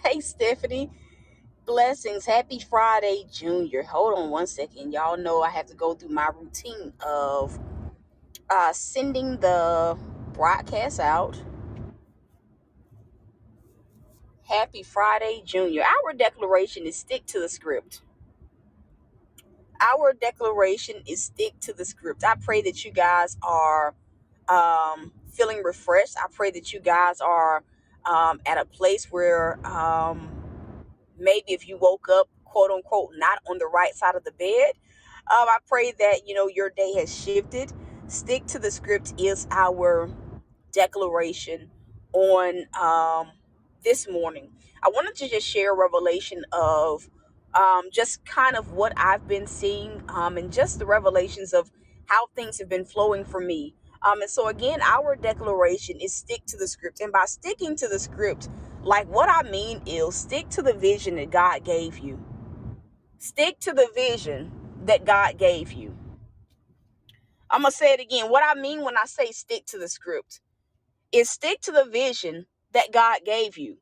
Hey, Stephanie. Blessings. Happy Friday, Junior. Hold on one second. Y'all know I have to go through my routine of sending the broadcast out. Happy Friday, Junior. Our declaration is stick to the script. Our declaration is stick to the script. I pray that you guys are feeling refreshed. I pray that you guys are at a place where maybe if you woke up, quote unquote, not on the right side of the bed, I pray that your day has shifted. Stick to the script is our declaration on this morning. I wanted to just share a revelation of just kind of what I've been seeing, and just the revelations of how things have been flowing for me. And so again, our declaration is stick to the script. And by sticking to the script, like what I mean is stick to the vision that God gave you. Stick to the vision that God gave you. I'm going to say it again. What I mean when I say stick to the script is stick to the vision that God gave you.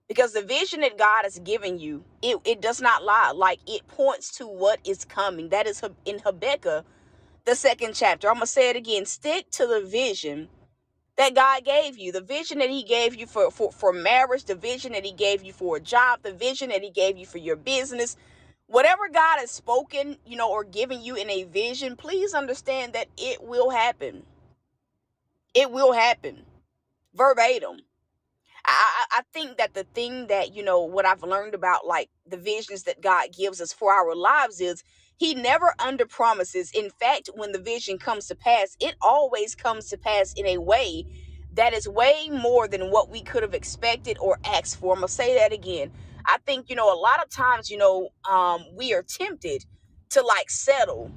Because the vision that God has given you, it does not lie. Like, it points to what is coming. That is in Habakkuk, the 2nd chapter. I'm going to say it again. Stick to the vision that God gave you, the vision that he gave you for marriage, the vision that he gave you for a job, the vision that he gave you for your business. Whatever God has spoken, or given you in a vision, please understand that it will happen. It will happen verbatim. I think that the thing that, what I've learned about like the visions that God gives us for our lives is he never under promises. In fact, when the vision comes to pass, it always comes to pass in a way that is way more than what we could have expected or asked for. I'm going to say that again. I think, a lot of times, we are tempted to like settle,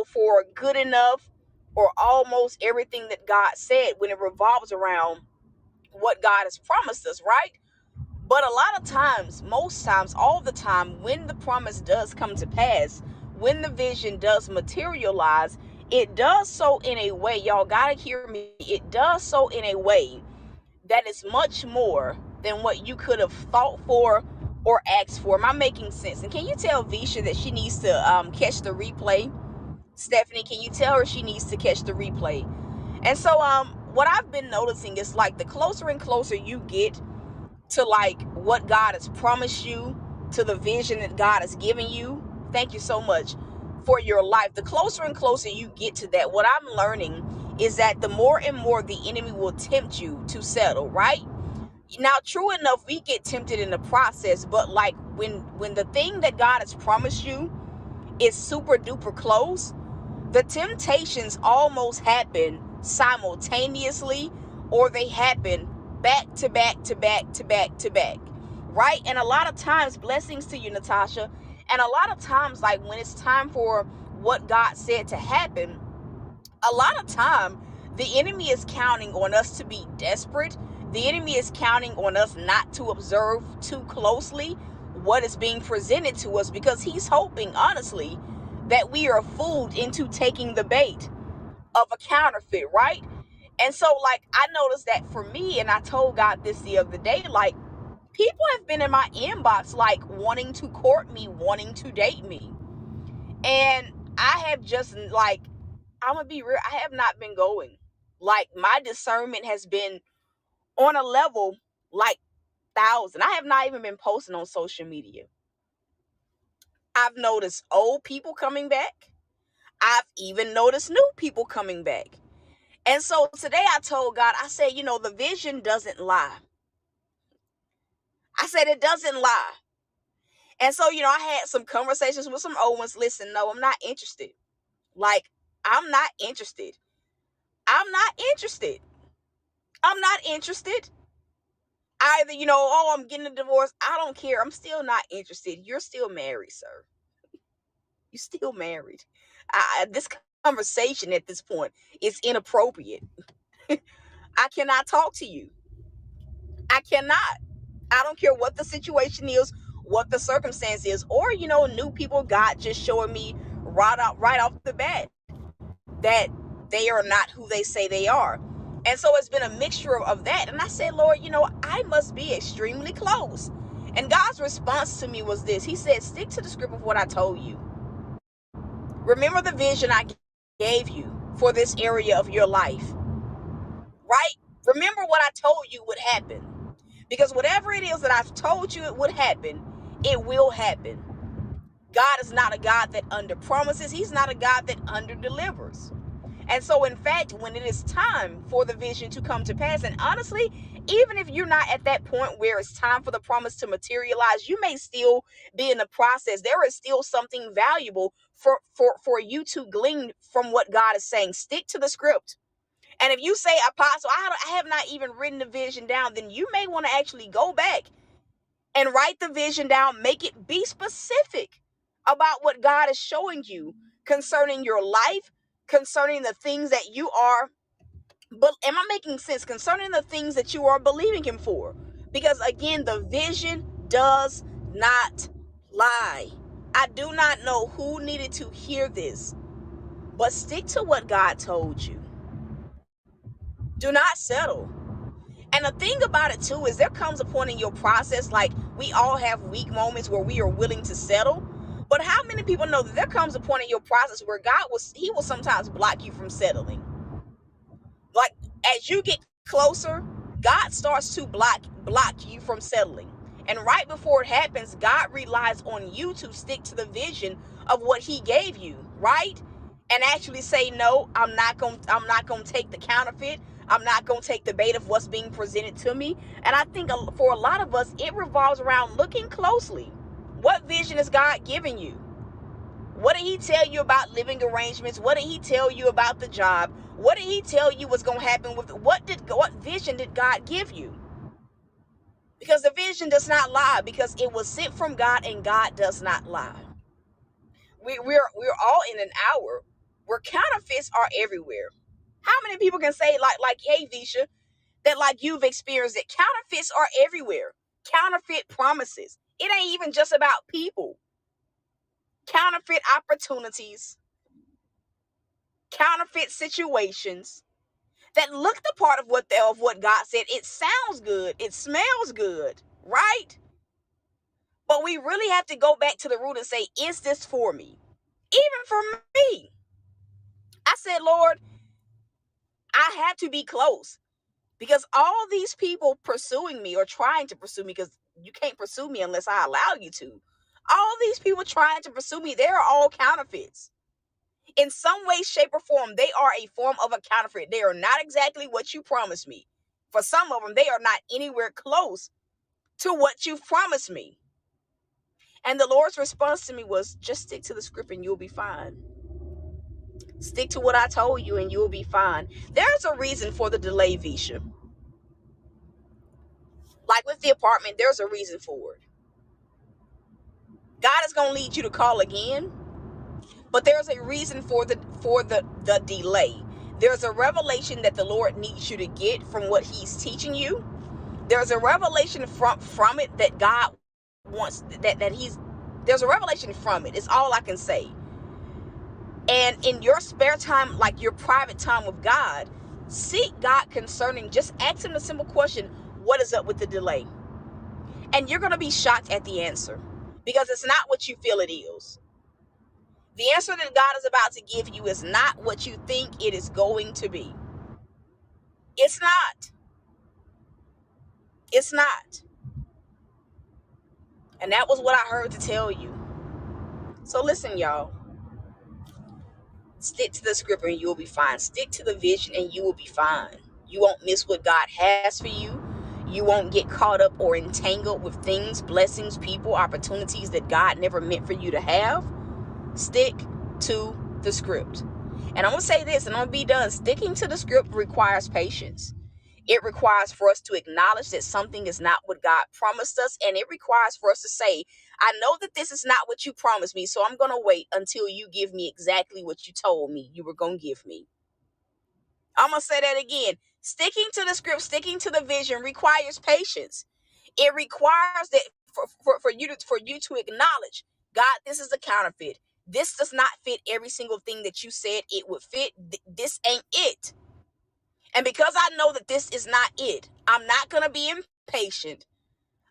for good enough or almost everything that God said when it revolves around what God has promised us, right? But a lot of times, most times, all the time, when the promise does come to pass, when the vision does materialize, it does so in a way, y'all gotta hear me, it does so in a way that is much more than what you could have thought for or asked for. Am I making sense? And can you tell Visha that she needs to catch the replay? Stephanie, can you tell her she needs to catch the replay? And so what I've been noticing is like the closer and closer you get to like what God has promised you, to the vision that God has given you. Thank you so much for your life. The closer and closer you get to that, what I'm learning is that the more and more the enemy will tempt you to settle, right? Now, true enough, we get tempted in the process, but like when the thing that God has promised you is super duper close, the temptations almost happen simultaneously, or they happen back to back to back to back to back, right? And a lot of times, blessings to you, Natasha, and a lot of times, like when it's time for what God said to happen, a lot of time the enemy is counting on us to be desperate. The enemy is counting on us not to observe too closely what is being presented to us, because he's hoping, honestly, that we are fooled into taking the bait of a counterfeit, right? And so, like, I noticed that for me, and I told God this the other day, like, people have been in my inbox, like, wanting to court me, wanting to date me. And I have just, like, I'm gonna be real, I have not been going. Like, my discernment has been on a level like 1,000. I have not even been posting on social media. I've noticed old people coming back. I've even noticed new people coming back. And so today I told God, I said, the vision doesn't lie. I said, it doesn't lie. And so, I had some conversations with some old ones. Listen, no, I'm not interested. Like, I'm not interested. I'm not interested. I'm not interested. Either, oh, I'm getting a divorce. I don't care. I'm still not interested. You're still married, sir. You're still married. This conversation at this point is inappropriate. I cannot talk to you. I cannot. I don't care what the situation is, what the circumstance is, or new people, God just showing me right off the bat that they are not who they say they are. And so it's been a mixture of that. And I said, Lord, I must be extremely close. And God's response to me was this. He said, stick to the script of what I told you. Remember the vision I gave you for this area of your life, right? Remember what I told you would happen. Because whatever it is that I've told you it would happen, it will happen. God is not a God that under promises. He's not a God that under delivers. And so, in fact, when it is time for the vision to come to pass, and honestly, even if you're not at that point where it's time for the promise to materialize, you may still be in the process. There is still something valuable for you to glean from what God is saying. Stick to the script. And if you say, Apostle, I have not even written the vision down, then you may want to actually go back and write the vision down. Make it be specific about what God is showing you concerning your life, concerning the things that you are. But am I making sense? Concerning the things that you are believing Him for? Because again, the vision does not lie. I do not know who needed to hear this, but stick to what God told you. Do not settle. And the thing about it too is there comes a point in your process, like we all have weak moments where we are willing to settle. But how many people know that there comes a point in your process where He will sometimes block you from settling? Like as you get closer, God starts to block you from settling. And right before it happens, God relies on you to stick to the vision of what He gave you, right? And actually say, no, I'm not going to take the counterfeit. I'm not going to take the bait of what's being presented to me. And I think for a lot of us, it revolves around looking closely. What vision is God giving you? What did He tell you about living arrangements? What did He tell you about the job? What did He tell you was going to happen with what vision did God give you? Because the vision does not lie, because it was sent from God, and God does not lie. We're all in an hour where counterfeits are everywhere. How many people can say like hey Visha, that like you've experienced it? Counterfeits are everywhere. Counterfeit promises. It ain't even just about people. Counterfeit opportunities, counterfeit situations that look the part of what God said. It sounds good, it smells good, right? But we really have to go back to the root and say, is this for me? Even for me, I said, Lord, I had to be close, because all these people pursuing me or trying to pursue me, because you can't pursue me unless I allow you to. All these people trying to pursue me, they are all counterfeits. In some way, shape, or form, they are a form of a counterfeit. They are not exactly what you promised me. For some of them, they are not anywhere close to what you've promised me. And the Lord's response to me was, just stick to the script and you'll be fine. Stick to what I told you and you'll be fine. There's a reason for the delay, Visha. Like with the apartment, there's a reason for it. God is going to lead you to call again, but there's a reason for the delay. There's a revelation that the Lord needs you to get from what He's teaching you. There's a revelation from it that God wants, there's a revelation from it. It's all I can say. And in your spare time, like your private time with God, seek God concerning, just ask Him a simple question: what is up with the delay? And you're going to be shocked at the answer, because it's not what you feel it is. The answer that God is about to give you is not what you think it is going to be. It's not. It's not. And that was what I heard to tell you. So listen, y'all. Stick to the script and you will be fine. Stick to the vision and you will be fine. You won't miss what God has for you. You won't get caught up or entangled with things, blessings, people, opportunities that God never meant for you to have. Stick to the script. And I'm going to say this and I'm going to be done. Sticking to the script requires patience. It requires for us to acknowledge that something is not what God promised us. And it requires for us to say, I know that this is not what you promised me, so I'm going to wait until you give me exactly what you told me you were going to give me. I'm going to say that again. Sticking to the script, sticking to the vision requires patience. It requires that for you to acknowledge, God, this is a counterfeit. This does not fit every single thing that you said it would fit. This ain't it. And because I know that this is not it, I'm not going to be impatient.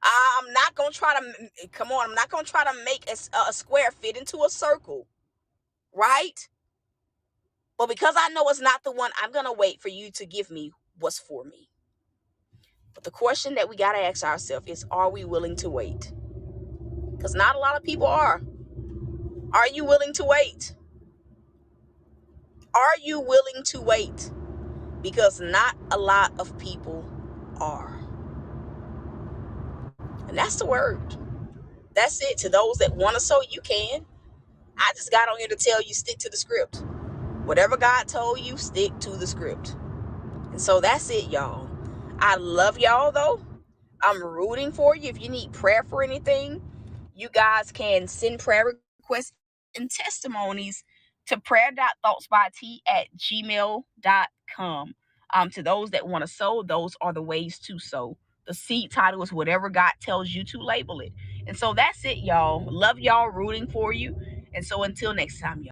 I'm not going to try to, come on, I'm not going to try to make a square fit into a circle, right? But because I know it's not the one, I'm going to wait for you to give me what's for me. But the question that we got to ask ourselves is, are we willing to wait? Because not a lot of people are. Are you willing to wait? Are you willing to wait? Because not a lot of people are. And that's the word. That's it. To those that want to sow, you can. I just got on here to tell you, stick to the script. Whatever God told you, stick to the script. And so that's it, y'all. I love y'all, though. I'm rooting for you. If you need prayer for anything, you guys can send prayer requests and testimonies to prayer.thoughtsbyt@gmail.com. To those that want to sow, those are the ways to sow. The seed title is whatever God tells you to label it. And so that's it, y'all. Love y'all, rooting for you. And so until next time, y'all.